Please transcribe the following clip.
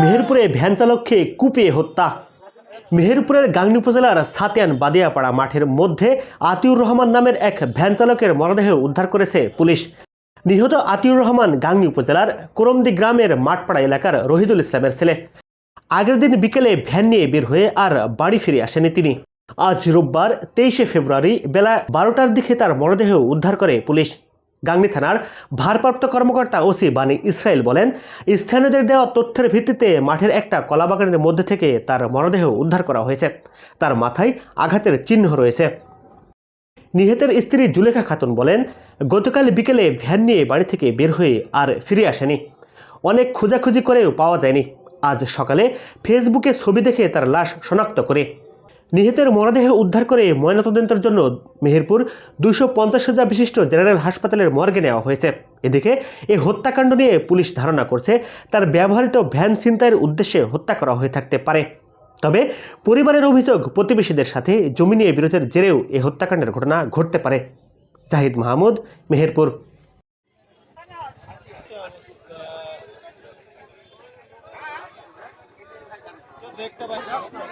মেহেরপুরে van চালককে কুপিয়ে হত্যা। মেহেরপুরের গাংনী উপজেলার সাতিয়ান বাদিয়াপাড়া মাঠের মধ্যে আতিউর রহমান নামের এক ভ্যান চালকের মরদেহ উদ্ধার করেছে পুলিশ। নিহত আতিউর রহমান গাংনী উপজেলার করমদি গ্রামের মাঠপাড়া এলাকার রহিদুল ইসলামের ছেলে। আগের দিন বিকেলে ভ্যান নিয়ে বের হয়ে আর বাড়ি ফিরে আসেনি তিনি। আজ রোববার 23শে ফেব্রুয়ারি বেলা 12টার দিকে তার মরদেহ উদ্ধার করে পুলিশ। গাংনী থানার ভারপ্রাপ্ত কর্মকর্তা ওসি বানী ইসরায়েল বলেন, স্থানীয়দের দেওয়া তথ্যের ভিত্তিতে মাঠের একটা কলাবাগানের মধ্যে থেকে তার মরদেহ উদ্ধার করা হয়েছে। তার মাথায় আঘাতের চিহ্ন রয়েছে। নিহতের স্ত্রী জুলেখা খাতুন বলেন, গতকাল বিকেলে ভ্যান নিয়ে বাড়ি থেকে বের হয়ে আর ফিরে আসেনি। অনেক খোঁজাখুঁজি করেও পাওয়া যায়নি। আজ সকালে ফেসবুকে ছবি দেখে তার লাশ শনাক্ত করে নিহতের মরদেহ উদ্ধার করে ময়নাতদন্তের জন্য মেহেরপুর 250 শয্যা বিশিষ্ট জেনারেল হাসপাতালের মর্গে নেওয়া হয়েছে। এদিকে এই হত্যাকাণ্ড নিয়ে পুলিশ ধারণা করছে তার ব্যবহৃত ভ্যান ছিনতাইয়ের উদ্দেশ্যে হত্যা করা হয়ে থাকতে পারে। তবে পরিবারের অভিযোগ, প্রতিবেশীদের সাথে জমি নিয়ে বিরোধের জেরেও এই হত্যাকাণ্ডের ঘটনা ঘটতে পারে। জাহিদ মাহমুদ, মেহেরপুর। দেখতে পাচ্ছি আমার